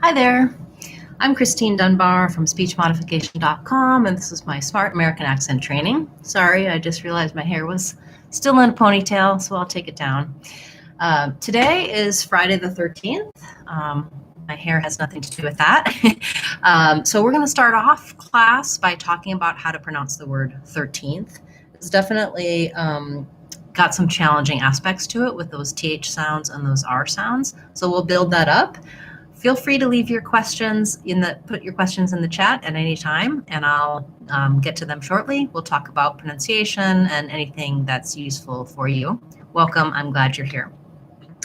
Hi there. I'm Christine Dunbar from speechmodification.com, and this is my Smart American Accent training. Sorry, I just realized my hair was still in a ponytail, so I'll take it down. Today is Friday the 13th. My hair has nothing to do with that. So we're going to start off class by talking about how to pronounce the word 13th. It's definitely got some challenging aspects to it with those TH sounds and those R sounds. So we'll build that up. Feel free to leave your questions put your questions in the chat at any time, and I'll get to them shortly. We'll talk about pronunciation and anything that's useful for you. Welcome, I'm glad you're here.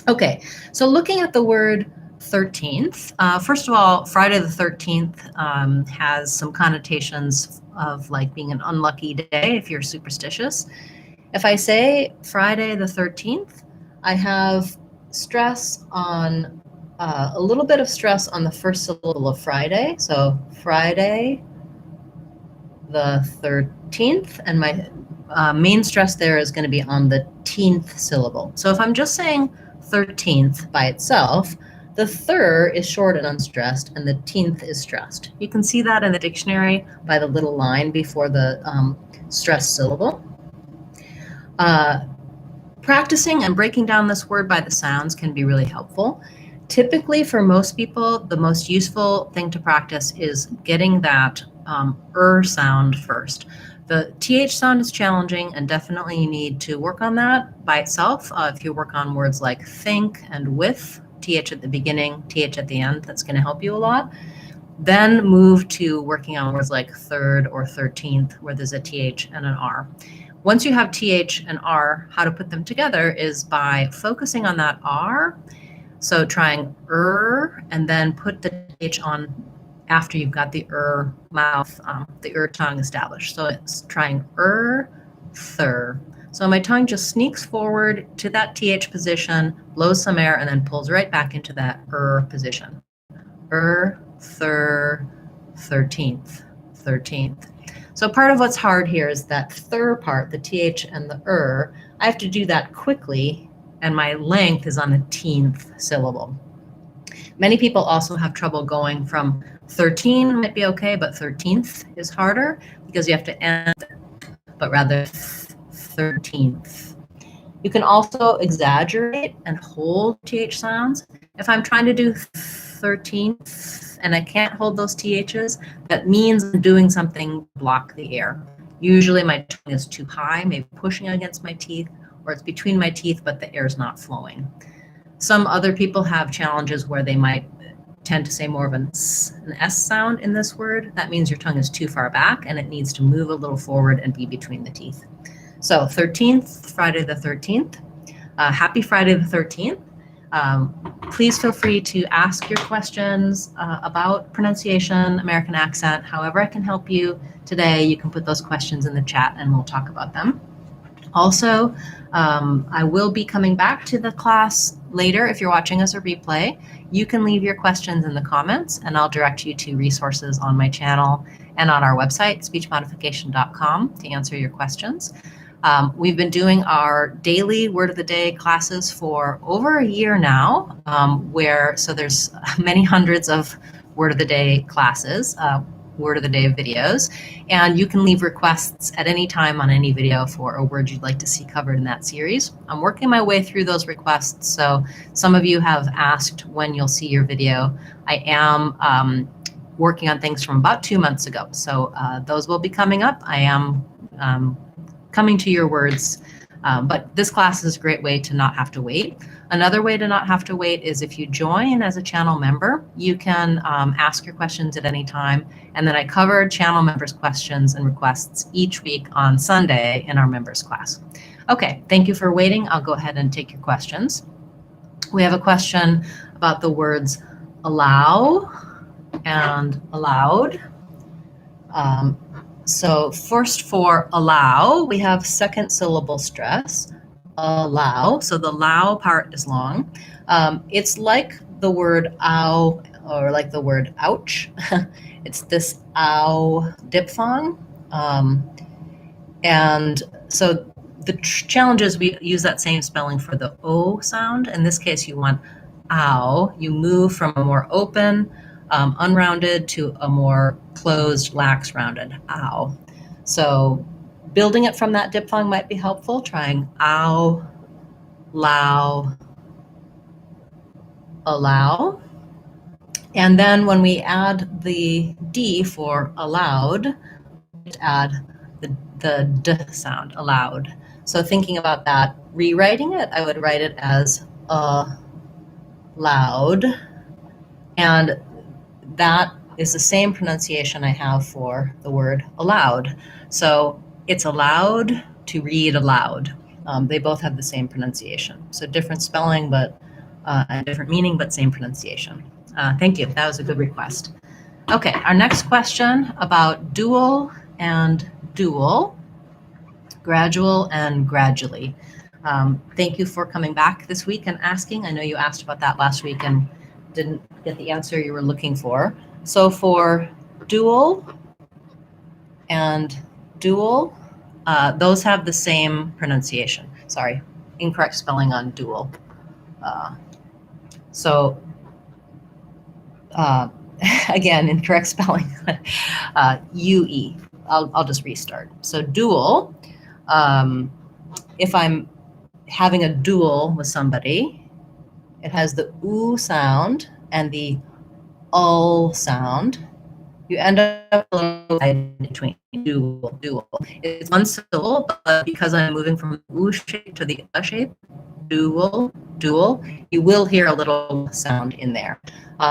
Okay, so looking at the word 13th, first of all, Friday the 13th has some connotations of like being an unlucky day if you're superstitious. If I say Friday the 13th, I have stress on a little bit of stress on the first syllable of Friday. So Friday the 13th, and my main stress there is going to be on the 10th syllable. So if I'm just saying 13th by itself, the thir is short and unstressed, and the 10th is stressed. You can see that in the dictionary by the little line before the stressed syllable. Practicing and breaking down this word by the sounds can be really helpful. Typically, for most people, the most useful thing to practice is getting that sound first. The TH sound is challenging, and definitely you need to work on that by itself. If you work on words like think and with, TH at the beginning, TH at the end, that's going to help you a lot. Then move to working on words like third or 13th, where there's a TH and an R. Once you have TH and R, how to put them together is by focusing on that R. So trying and then put the TH on after you've got the mouth, the tongue established. So it's trying thir. So my tongue just sneaks forward to that TH position, blows some air, and then pulls right back into that position. Thir, 13th. So part of what's hard here is that thir part, the TH and the I have to do that quickly, and my length is on the 10th syllable. Many people also have trouble going from 13 might be okay, but 13th is harder because you have to end, but rather 13th. You can also exaggerate and hold TH sounds. If I'm trying to do 13th and I can't hold those THs, that means I'm doing something to block the air. Usually my tongue is too high, maybe pushing against my teeth, or it's between my teeth, but the air is not flowing. Some other people have challenges where they might tend to say more of an S sound in this word. That means your tongue is too far back and it needs to move a little forward and be between the teeth. So 13th, Friday the 13th. Happy Friday the 13th. Please feel free to ask your questions about pronunciation, American accent, however I can help you today. You can put those questions in the chat and we'll talk about them. Also, I will be coming back to the class later. If you're watching as a replay, you can leave your questions in the comments and I'll direct you to resources on my channel and on our website, speechmodification.com, to answer your questions. We've been doing our daily Word of the Day classes for over a year now, so there's many hundreds of Word of the Day classes, Word of the Day videos, and you can leave requests at any time on any video for a word you'd like to see covered in that series. I'm working my way through those requests, so some of you have asked when you'll see your video. I am working on things from about 2 months ago, so those will be coming up. I am coming to your words, but this class is a great way to not have to wait. Another way to not have to wait is if you join as a channel member, you can ask your questions at any time, and then I cover channel members' questions and requests each week on Sunday in our members class. Okay, thank you for waiting. I'll go ahead and take your questions. We have a question about the words allow and allowed. So first for allow, we have second syllable stress, allow. So the allow part is long. It's like the word ow or like the word ouch. It's this ow diphthong. And so the challenge is we use that same spelling for the O sound. In this case, you want ow, you move from a more open, unrounded to a more closed, lax rounded, ow. So building it from that diphthong might be helpful, trying ow, low, allow. And then when we add the D for allowed, add the D sound, allowed. So thinking about that, rewriting it, I would write it as loud. And that is the same pronunciation I have for the word allowed. So it's allowed to read aloud. They both have the same pronunciation. So different spelling, but and different meaning, but same pronunciation. Thank you. That was a good request. Okay, our next question about dual and dual, gradual and gradually. Thank you for coming back this week and asking. I know you asked about that last week and didn't get the answer you were looking for. So for dual and dual, those have the same pronunciation. Sorry, incorrect spelling on dual. Again, incorrect spelling, UE. I'll just restart. So dual, if I'm having a duel with somebody, it has the oo sound and the ul sound. You end up a little in between, dual. It's one syllable, but because I'm moving from the oo shape to the shape, dual, you will hear a little sound in there.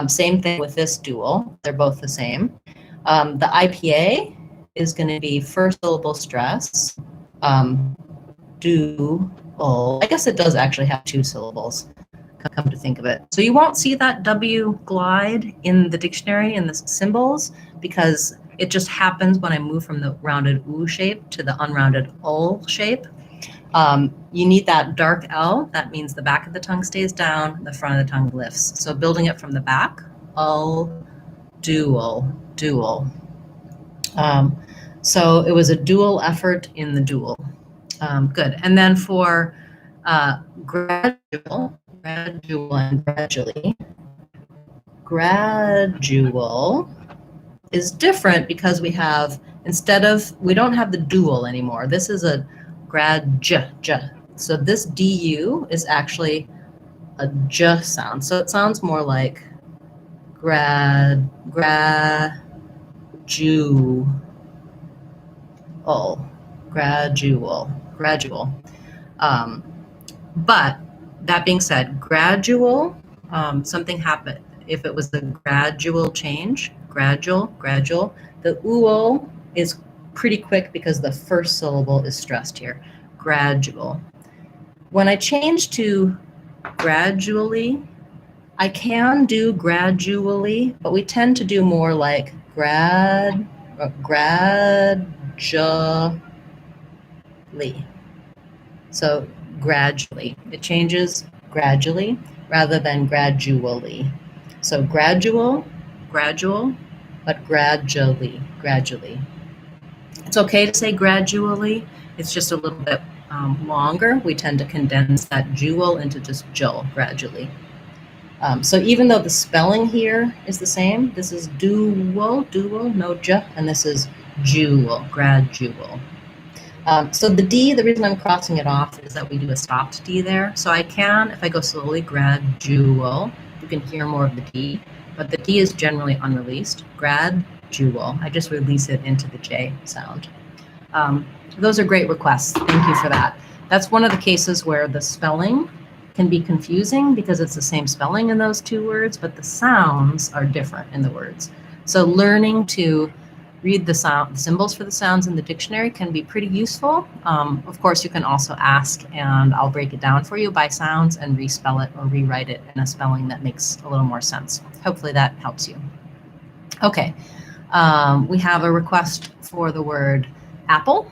Same thing with this dual. They're both the same. The IPA is going to be first syllable stress. Dual. I guess it does actually have two syllables, come to think of it. So you won't see that W glide in the dictionary in the symbols because it just happens when I move from the rounded oo shape to the unrounded ul shape. You need that dark L. That means the back of the tongue stays down, the front of the tongue lifts. So building it from the back, ul, dual. So it was a dual effort in the dual. Good. And then for gradual and gradually, gradual is different because we don't have the dual anymore. This is a j. So this du is actually a j sound. So it sounds more like gradual. But that being said, gradual, something happened. If it was a gradual change, gradual, the uol is pretty quick because the first syllable is stressed here, gradual. When I change to gradually, I can do gradually, but we tend to do more like gradually. So gradually, it changes gradually rather than gradually. So gradual, but gradually. It's okay to say gradually. It's just a little bit longer. We tend to condense that jewel into just jul, gradually. So even though the spelling here is the same, this is dual, no j, and this is jewel, gradual. So the D, the reason I'm crossing it off is that we do a stopped D there. So I can, if I go slowly, gradual, you can hear more of the D, but the D is generally unreleased. Gradual, I just release it into the J sound. Those are great requests. Thank you for that. That's one of the cases where the spelling can be confusing because it's the same spelling in those two words, but the sounds are different in the words. So learning to read the symbols for the sounds in the dictionary can be pretty useful. Of course, you can also ask and I'll break it down for you by sounds and respell it or rewrite it in a spelling that makes a little more sense. Hopefully that helps you. Okay, we have a request for the word apple.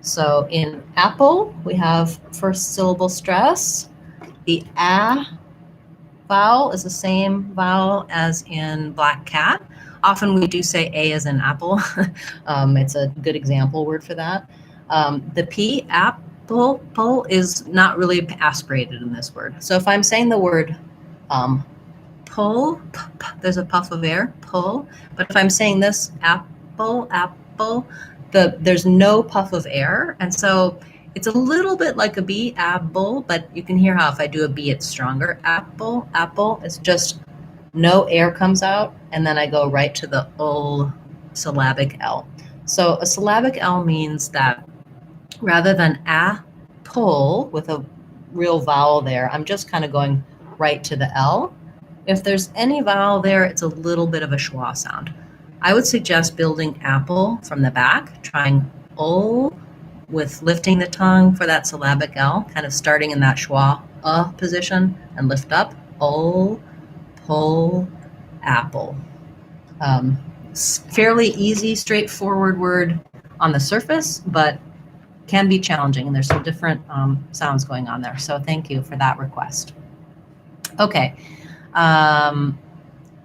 So in apple, we have first syllable stress. The a vowel is the same vowel as in black cat. Often we do say a as in apple. It's a good example word for that. The p, app, Pull is not really aspirated in this word. So if I'm saying the word pull, there's a puff of air, pull. But if I'm saying this, apple, there's no puff of air. And so it's a little bit like a B, apple, but you can hear how if I do a B, it's stronger. Apple, it's just no air comes out. And then I go right to the ul syllabic L. So a syllabic L means that rather than pull with a real vowel there, I'm just kind of going right to the L. If there's any vowel there, it's a little bit of a schwa sound. I would suggest building apple from the back, trying ul with lifting the tongue for that syllabic L, kind of starting in that schwa position and lift up, ul, pull, apple. Fairly easy, straightforward word on the surface, but can be challenging, and there's some different sounds going on there. So thank you for that request. Okay,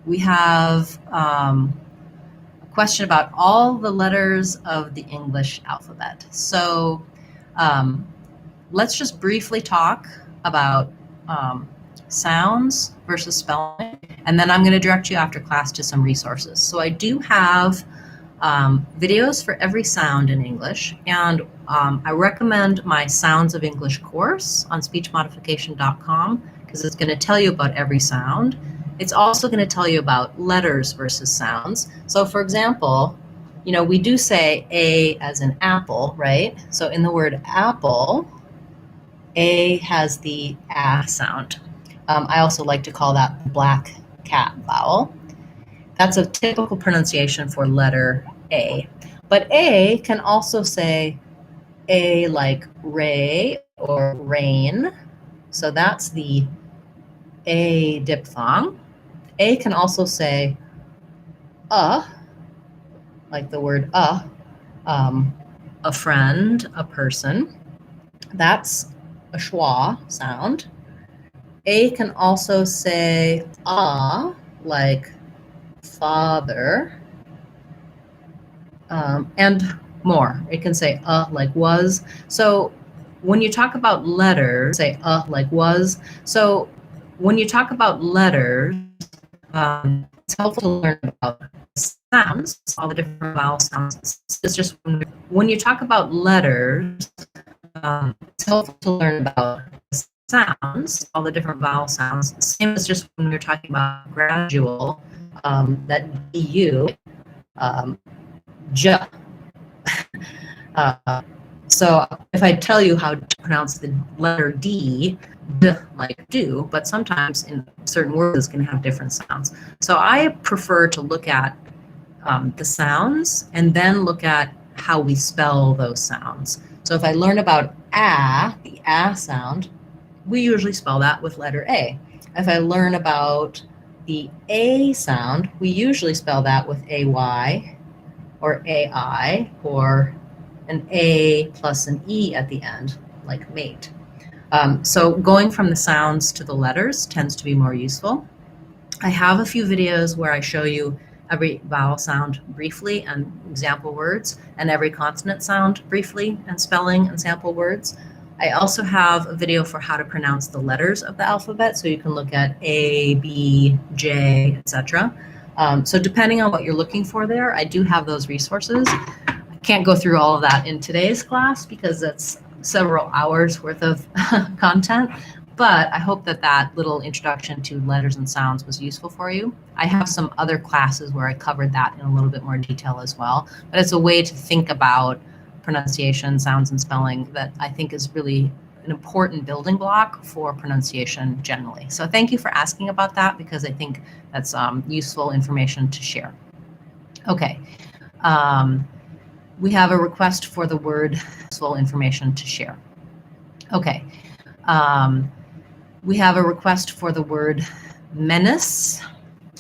we have a question about all the letters of the English alphabet. So let's just briefly talk about sounds versus spelling, and then I'm going to direct you after class to some resources. So I do have videos for every sound in English, and I recommend my Sounds of English course on speechmodification.com because it's going to tell you about every sound. It's also going to tell you about letters versus sounds. So for example, you know, we do say A as in apple, right? So in the word apple, A has the A sound. I also like to call that black cat vowel. That's a typical pronunciation for letter A. But A can also say A like ray or rain. So that's the A diphthong. A can also say like the word a friend, a person. That's a schwa sound. A can also say like father, and more. It can say like was. So when you talk about letters, say like was. So when you talk about letters, it's helpful to learn about sounds, all the different vowel sounds. It's just when you talk about letters, it's helpful to learn about sounds, all the different vowel sounds. Same as just when we're talking about gradual, that du, j. So if I tell you how to pronounce the letter D, like do, but sometimes in certain words it's going to have different sounds. So I prefer to look at the sounds and then look at how we spell those sounds. So if I learn about the A sound, we usually spell that with letter A. If I learn about the A sound, we usually spell that with AY or AI or an A plus an E at the end, like mate. So going from the sounds to the letters tends to be more useful. I have a few videos where I show you every vowel sound briefly and example words, and every consonant sound briefly and spelling and sample words. I also have a video for how to pronounce the letters of the alphabet, so you can look at A, B, J, etc. So depending on what you're looking for there, I do have those resources. I can't go through all of that in today's class because it's several hours worth of content, but I hope that that little introduction to letters and sounds was useful for you. I have some other classes where I covered that in a little bit more detail as well, but it's a way to think about pronunciation, sounds, and spelling that I think is really an important building block for pronunciation generally. So thank you for asking about that because I think that's useful information to share. Okay. We have a request for the word useful information to share. Okay. We have a request for the word menace.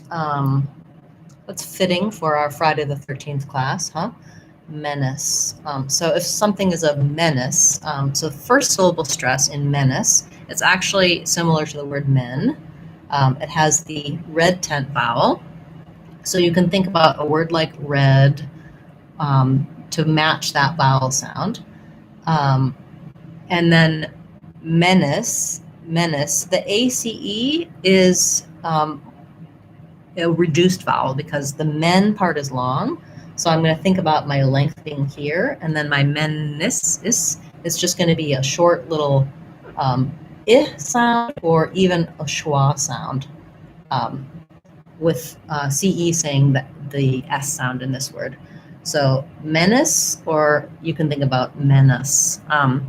That's fitting for our Friday the 13th class, huh? Menace. So if something is a menace, so first syllable stress in menace, it's actually similar to the word men. It has the red tent vowel. So you can think about a word like red to match that vowel sound. And then menace, the ACE is a reduced vowel because the men part is long. So I'm going to think about my length being here, and then my menace is just going to be a short little I sound or even a schwa sound, with CE saying that the S sound in this word. So menace, or you can think about menace.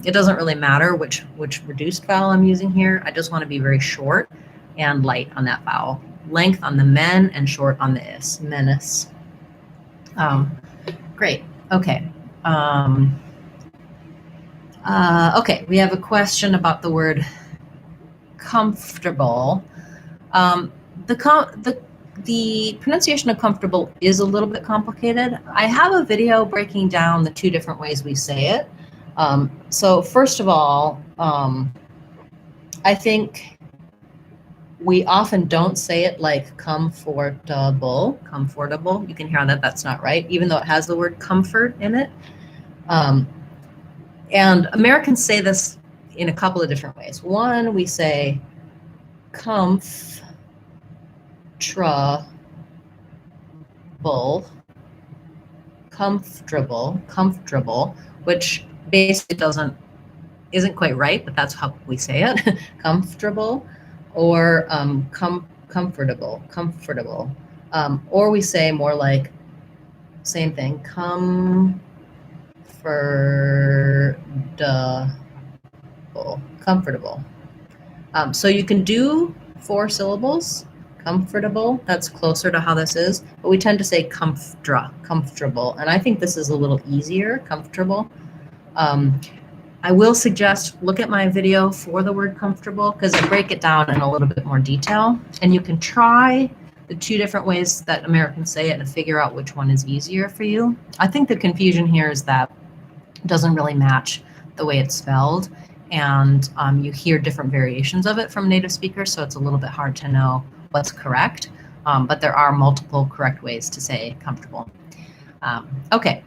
It doesn't really matter which reduced vowel I'm using here. I just want to be very short and light on that vowel. Length on the men and short on the is. Menace. Great. Okay. Okay, we have a question about the word comfortable. The pronunciation of comfortable is a little bit complicated. I have a video breaking down the two different ways we say it. So first of all, I think we often don't say it like comfortable. You can hear that that's not right, even though it has the word comfort in it. And Americans say this in a couple of different ways. One, we say comfortable, which basically isn't quite right, but that's how we say it. Comfortable, or comfortable. Or we say more like, same thing, comfortable. So you can do 4 syllables. Comfortable, that's closer to how this is, but we tend to say comfortable, and I think this is a little easier, comfortable. I will suggest look at my video for the word comfortable, because I break it down in a little bit more detail, and you can try the 2 different ways that Americans say it and figure out which one is easier for you. I think the confusion here is that it doesn't really match the way it's spelled, and you hear different variations of it from native speakers, so it's a little bit hard to know what's correct, but there are multiple correct ways to say comfortable. Okay.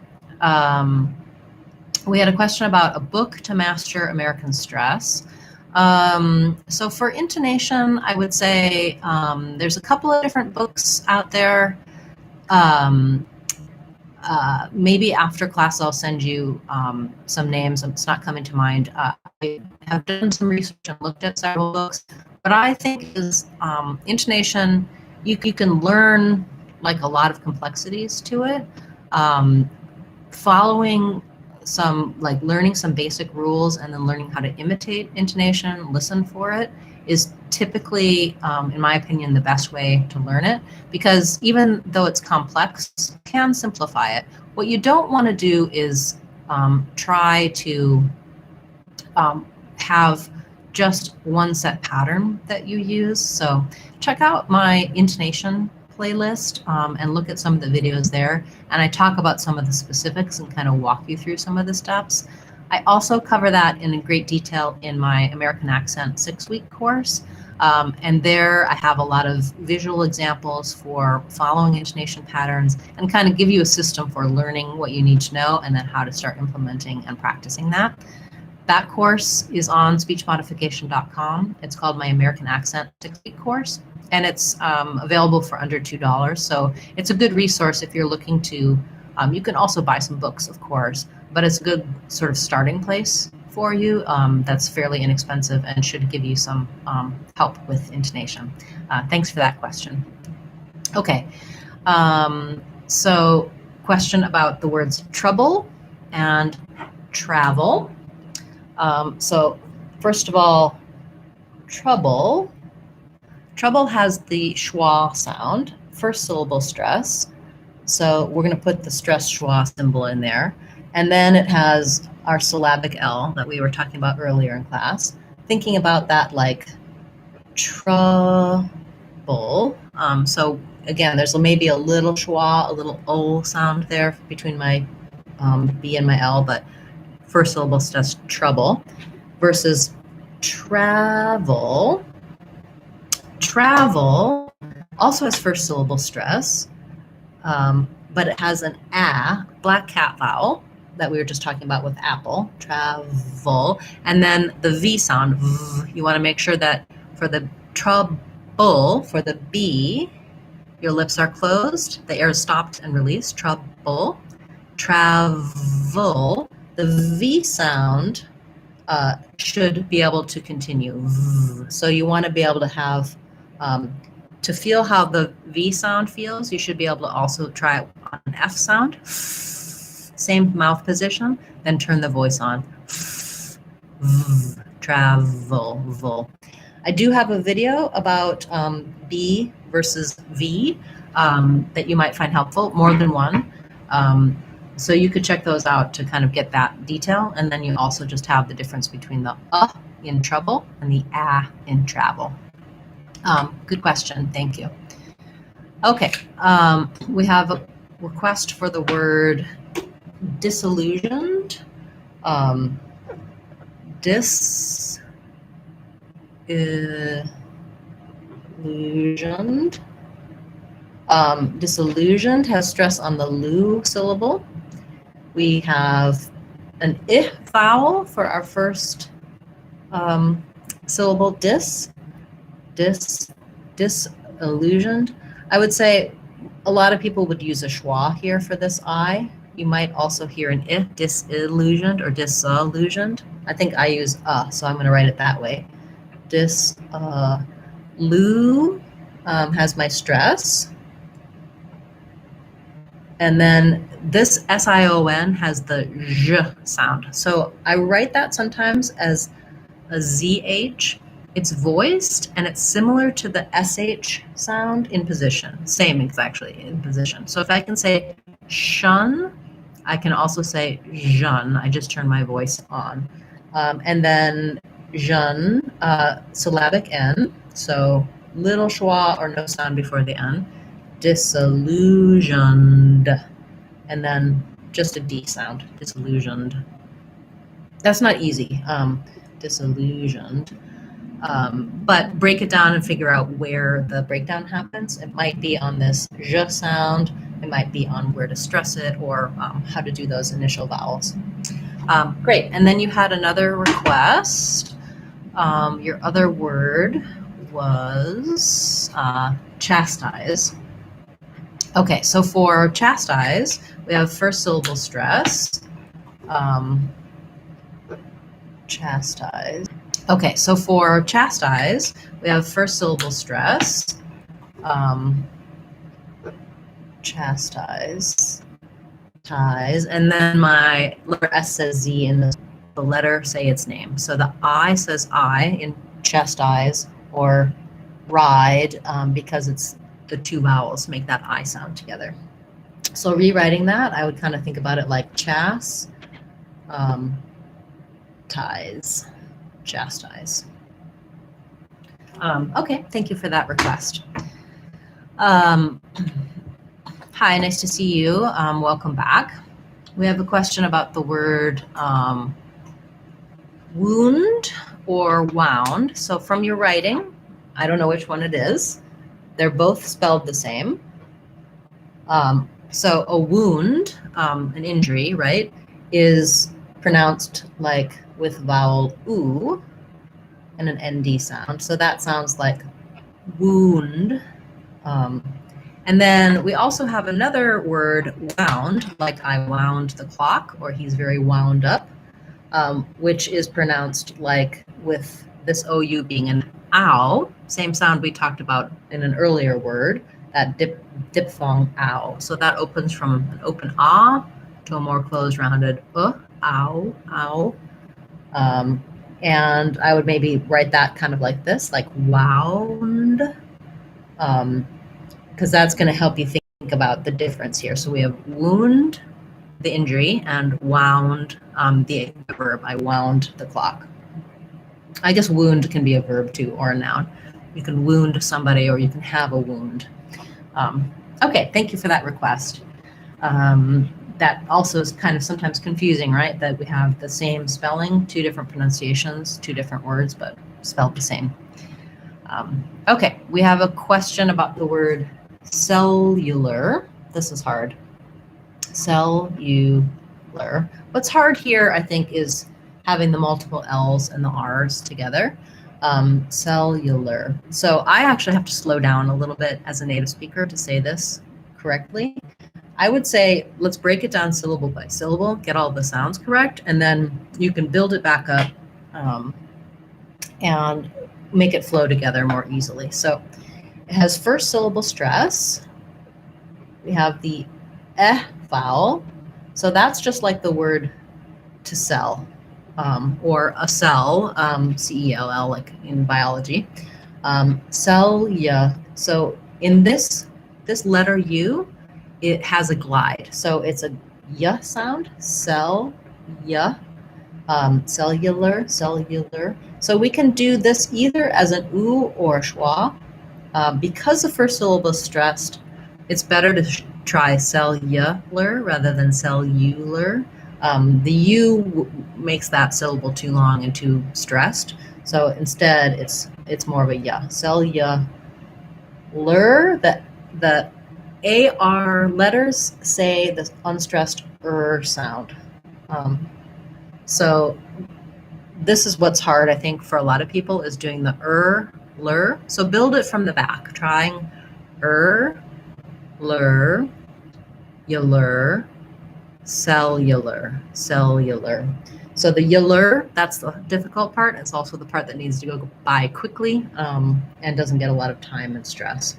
We had a question about a book to master American stress. So for intonation, I would say there's a couple of different books out there. Maybe after class I'll send you some names. It's not coming to mind. I have done some research and looked at several books. What I think is intonation, you can learn like a lot of complexities to it. Following learning some basic rules and then learning how to imitate intonation, listen for it, is typically, in my opinion, the best way to learn it, because even though it's complex, you can simplify it. What you don't want to do is try to have just one set pattern that you use. So check out my intonation playlist and look at some of the videos there. And I talk about some of the specifics and kind of walk you through some of the steps. I also cover that in great detail in my American Accent 6-week course. And there I have a lot of visual examples for following intonation patterns and kind of give you a system for learning what you need to know and then how to start implementing and practicing that. That course is on speechmodification.com. It's called my American Accent 6-week course, and it's available for under $2. So it's a good resource if you're looking to, you can also buy some books, of course, but it's a good sort of starting place for you that's fairly inexpensive and should give you some help with intonation. Thanks for that question. Okay, so question about the words trouble and travel. So first of all, trouble has the schwa sound, first syllable stress. So we're going to put the stress schwa symbol in there. And then it has our syllabic L that we were talking about earlier in class. Thinking about that like trouble. So again, there's maybe a little schwa, a little O sound there between my B and my L, but first syllable stress, trouble, versus travel. Travel also has first syllable stress, but it has an A, black cat vowel. that we were just talking about with apple, travel, and then the V sound, v, you want to make sure that for the trouble, for the B, your lips are closed, the air is stopped and released, trouble, travel, the V sound should be able to continue. V. So you want to be able to have, to feel how the V sound feels, you should be able to also try it on an F sound. Same mouth position, then turn the voice on. V, travel, vol. I do have a video about B versus V that you might find helpful, more than one. So you could check those out to kind of get that detail. And then you also just have the difference between the in trouble and the in travel. Good question. Thank you. Okay. We have a request for the word disillusioned. Disillusioned. Disillusioned has stress on the lu syllable. We have an I vowel for our first syllable, disillusioned. I would say a lot of people would use a schwa here for this I. You might also hear an I, disillusioned or disillusioned. I think I use so I'm going to write it that way. Lu has my stress. And then this S-I-O-N has the zh sound. So I write that sometimes as a ZH. It's voiced and it's similar to the SH sound in position. Same exactly in position. So if I can say shun, I can also say jeune. I just turn my voice on. And then jeune, syllabic N. So little schwa or no sound before the N. Disillusioned, and then just a D sound, disillusioned. That's not easy, disillusioned. But break it down and figure out where the breakdown happens. It might be on this zh sound, it might be on where to stress it, or how to do those initial vowels. Great, and then you had another request. Your other word was chastise. Okay, so for chastise, we have first syllable stress. Chastise. Okay, so for chastise, we have first syllable stress. Chastise. And then my letter S says Z in the letter say its name. So the I says I in chastise or ride because it's the two vowels make that I sound together. So rewriting that, I would kind of think about it like chastise. Okay, thank you for that request. Hi, nice to see you. Welcome back. We have a question about the word wound or wound. So from your writing, I don't know which one it is. They're both spelled the same. So a wound, an injury, right, is pronounced like with vowel oo and an ND sound. So that sounds like wound. And then we also have another word, wound, like I wound the clock, or he's very wound up, which is pronounced like with this OU being an ow, same sound we talked about in an earlier word, that diphthong ow. So that opens from an open ah to a more closed rounded ow, ow. And I would maybe write that kind of like this, like wound, because that's going to help you think about the difference here. So we have wound, the injury, and wound, the verb. I wound the clock. I guess wound can be a verb too, or a noun. You can wound somebody, or you can have a wound. Okay, thank you for that request. That also is kind of sometimes confusing, right? That we have the same spelling, two different pronunciations, two different words, but spelled the same. Okay, we have a question about the word cellular. This is hard. Cellular. cellular. What's hard here, I think, is having the multiple L's and the R's together. Cellular. So I actually have to slow down a little bit as a native speaker to say this correctly. I would say, let's break it down syllable by syllable, get all the sounds correct, and then you can build it back up and make it flow together more easily. So it has first syllable stress. We have the eh vowel. So that's just like the word to sell, or a cell, C-E-L-L, like in biology. Cell, yeah. So in this letter U, it has a glide. So it's a y sound, cell, y, cellular, cellular. So we can do this either as an oo or a schwa. Because the first syllable is stressed, it's better to try cellular rather than cellular. The U makes that syllable too long and too stressed. So instead, it's more of a ya. Cellular. The AR letters say the unstressed sound. So this is what's hard, I think, for a lot of people, is doing the lur. So build it from the back, trying lur, yulur, cellular. So the yulur, that's the difficult part. It's also the part that needs to go by quickly and doesn't get a lot of time and stress.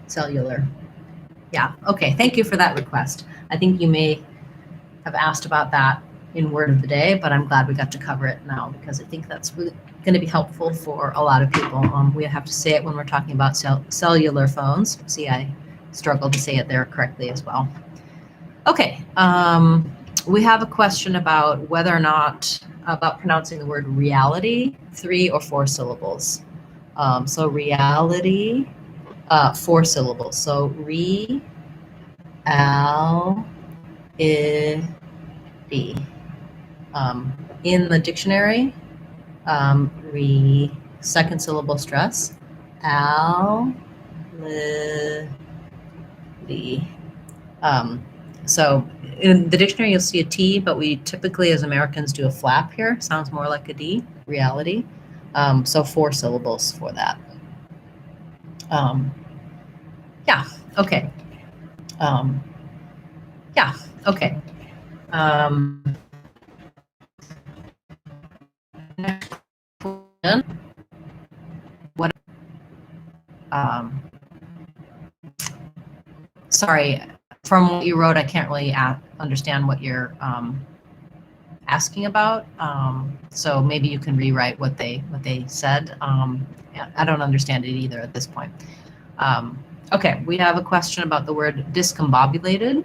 Cellular. Yeah, okay, thank you for that request. I think you may have asked about that in word of the day, but I'm glad we got to cover it now because I think that's really going to be helpful for a lot of people. We have to say it when we're talking about cellular phones. See, I struggled to say it there correctly as well. Okay, we have a question about whether or not, about pronouncing the word reality, 3 or 4 syllables. So reality, 4 syllables. So re-al-i-d. In the dictionary, second syllable stress, al-li-d. So in the dictionary, you'll see a T, but we typically as Americans do a flap here. Sounds more like a D, reality. So 4 syllables for that. Yeah, okay. Yeah, okay. What? Sorry, from what you wrote, I can't really understand what you're asking about. So maybe you can rewrite what they said. I don't understand it either at this point. Okay, we have a question about the word discombobulated.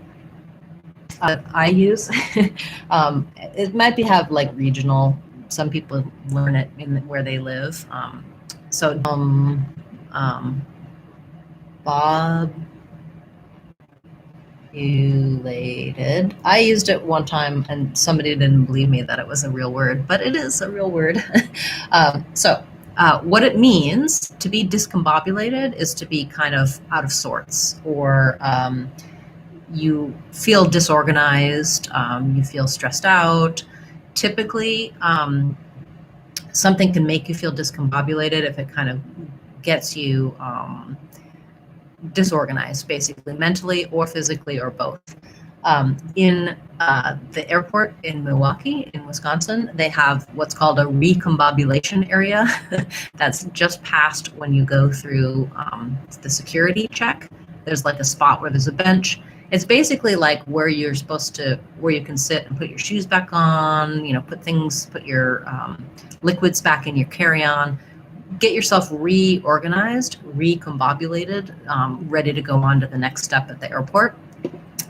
I use it might have like regional. Some people learn it in where they live. So bobulated. I used it one time and somebody didn't believe me that it was a real word, but it is a real word. What it means to be discombobulated is to be kind of out of sorts, or you feel disorganized, you feel stressed out. Typically, something can make you feel discombobulated if it kind of gets you disorganized, basically mentally or physically or both. In the airport in Milwaukee, in Wisconsin, they have what's called a recombobulation area. That's just past when you go through the security check. There's like a spot where there's a bench. It's basically like where you're supposed to, where you can sit and put your shoes back on, put your liquids back in your carry-on, get yourself reorganized, recombobulated, ready to go on to the next step at the airport.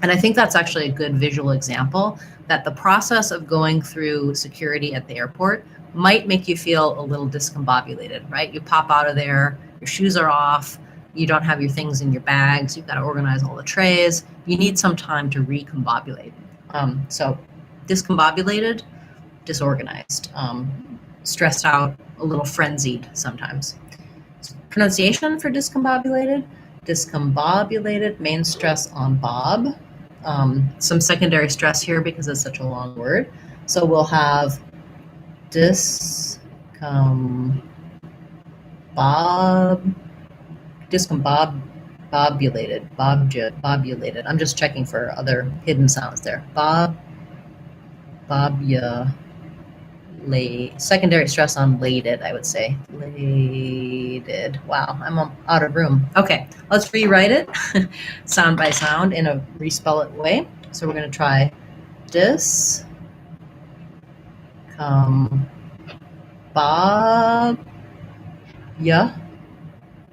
And I think that's actually a good visual example that the process of going through security at the airport might make you feel a little discombobulated, right? You pop out of there, your shoes are off, you don't have your things in your bags, you've got to organize all the trays. You need some time to recombobulate. So discombobulated, disorganized, stressed out, a little frenzied sometimes. Pronunciation for discombobulated, discombobulated, main stress on bob. some secondary stress here because it's such a long word. So we'll have discombobulated. I'm just checking for other hidden sounds there. Secondary stress on lated, I would say. Lated. Wow, I'm out of room. Okay, let's rewrite it sound by sound in a respell it way. So we're going to try yeah.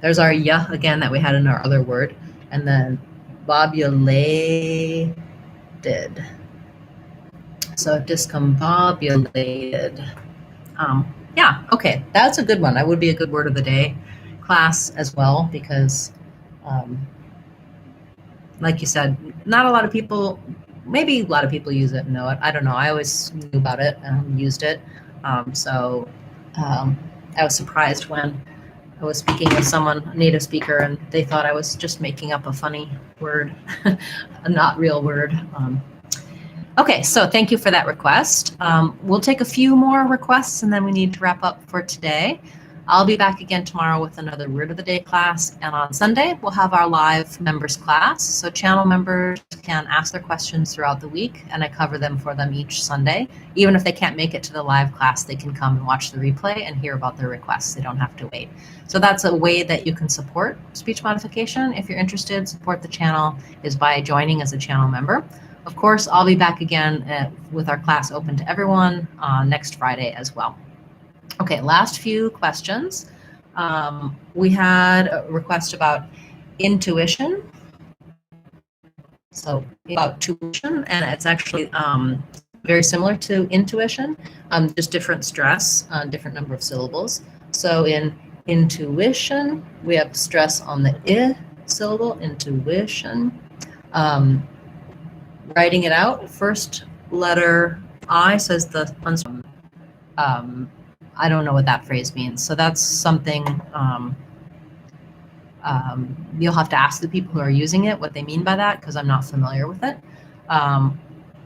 There's our yeah again that we had in our other word. And then bobulated. So discombobulated. Yeah, okay, that's a good one. That would be a good word of the day class as well, because like you said, not a lot of people, maybe a lot of people use it and know it. I don't know. I always knew about it and used it. I was surprised when I was speaking with someone, a native speaker, and they thought I was just making up a funny word, a not real word. Okay, so thank you for that request. We'll take a few more requests and then we need to wrap up for today. I'll be back again tomorrow with another Word of the Day class. And on Sunday, we'll have our live members class. So channel members can ask their questions throughout the week and I cover them for them each Sunday. Even if they can't make it to the live class, they can come and watch the replay and hear about their requests. They don't have to wait. So that's a way that you can support speech modification. If you're interested, support the channel is by joining as a channel member. Of course, I'll be back again with our class open to everyone next Friday as well. Okay, last few questions. We had a request about intuition. So about tuition, and it's actually very similar to intuition, just different stress on different number of syllables. So in intuition, we have stress on the I syllable, intuition. Writing it out, first letter I says the I don't know what that phrase means. So that's something you'll have to ask the people who are using it what they mean by that, because I'm not familiar with it.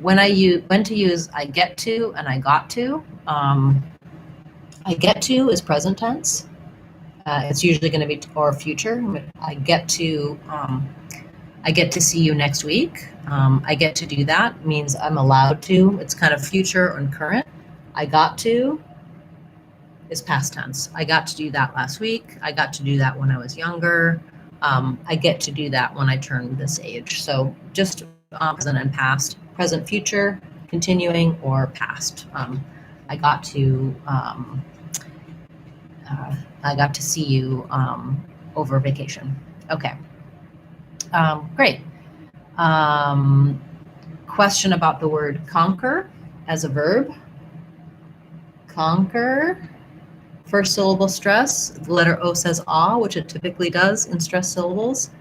When to use I get to and I got to. I get to is present tense. It's usually going to be or future. I get to see you next week. I get to do that means I'm allowed to. It's kind of future and current. I got to is past tense. I got to do that last week. I got to do that when I was younger. I get to do that when I turn this age. So just present and past, present, future, continuing, or past. I got to see you over vacation. Okay. Great. Question about the word conquer as a verb. Conquer. First syllable stress. The letter O says ah, which it typically does in stress syllables.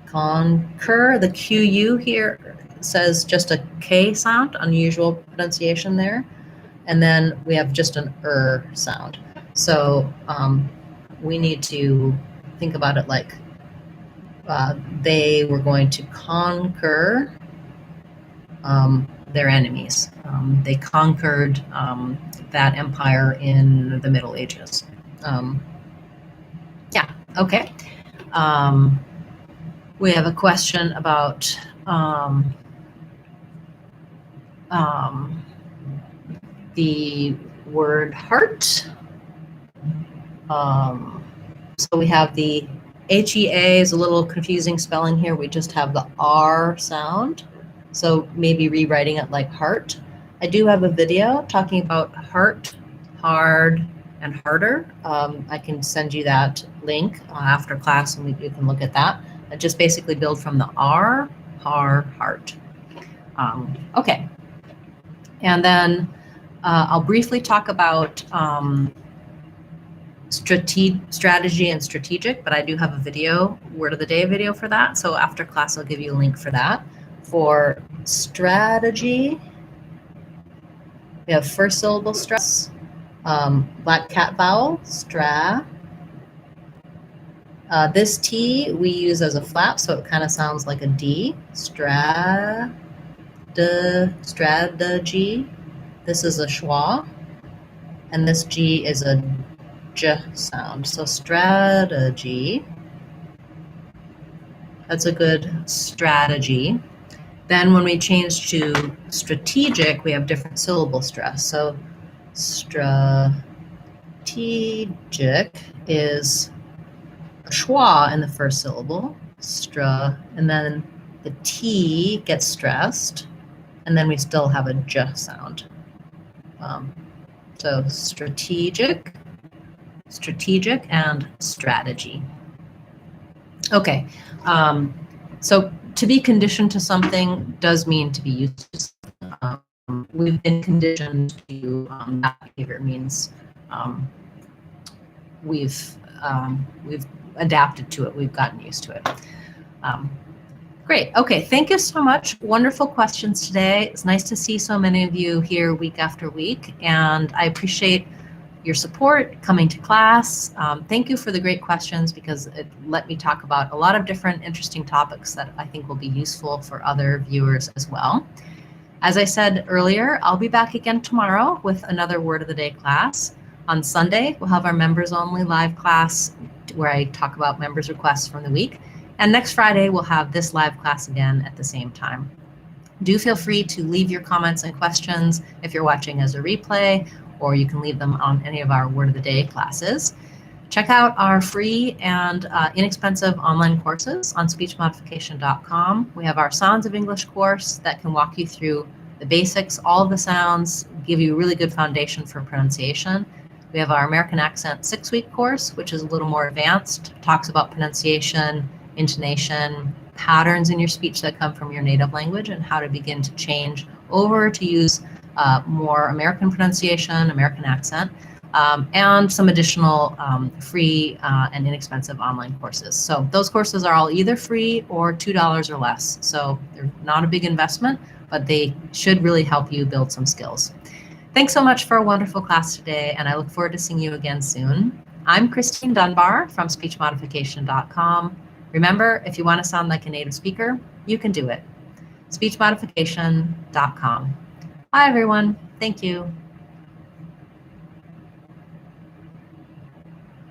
Conquer. The QU here says just a K sound, unusual pronunciation there. And then we have just an sound. So we need to think about it like they were going to conquer their enemies. They conquered that empire in the Middle Ages. Yeah, okay. We have a question about the word heart. So we have the HEA is a little confusing spelling here. We just have the R sound. So maybe rewriting it like heart. I do have a video talking about heart, hard, and harder. I can send you that link after class and you can look at that. I just basically build from the R, heart. Okay. And then I'll briefly talk about strategy and strategic, but I do have a video, word of the day video for that. So after class, I'll give you a link for that. For strategy, we have first syllable stress, black cat vowel, stra. This T we use as a flap, so it kind of sounds like a D. Strategy. This is a schwa, and this G is a J sound. So strategy. That's a good strategy. Then when we change to strategic, we have different syllable stress. So strategic is a schwa in the first syllable, and then the T gets stressed, and then we still have a J sound. So strategic, and strategy. Okay, so to be conditioned to something does mean to be used to something. We've been conditioned to that behavior means we've adapted to it. We've gotten used to it. Great. Okay. Thank you so much. Wonderful questions today. It's nice to see so many of you here week after week, and I appreciate your support coming to class. Thank you for the great questions, because it let me talk about a lot of different interesting topics that I think will be useful for other viewers as well. As I said earlier, I'll be back again tomorrow with another Word of the Day class. On Sunday, we'll have our members only live class where I talk about members' requests from the week. And next Friday, we'll have this live class again at the same time. Do feel free to leave your comments and questions if you're watching as a replay, or you can leave them on any of our Word of the Day classes. Check out our free and inexpensive online courses on speechmodification.com. We have our Sounds of English course that can walk you through the basics, all of the sounds, give you a really good foundation for pronunciation. We have our American Accent 6-week course, which is a little more advanced, talks about pronunciation, intonation, patterns in your speech that come from your native language, and how to begin to change over to use more American pronunciation, American accent, and some additional free and inexpensive online courses. So those courses are all either free or $2 or less. So they're not a big investment, but they should really help you build some skills. Thanks so much for a wonderful class today, and I look forward to seeing you again soon. I'm Christine Dunbar from speechmodification.com. Remember, if you want to sound like a native speaker, you can do it. speechmodification.com. Bye, everyone. Thank you.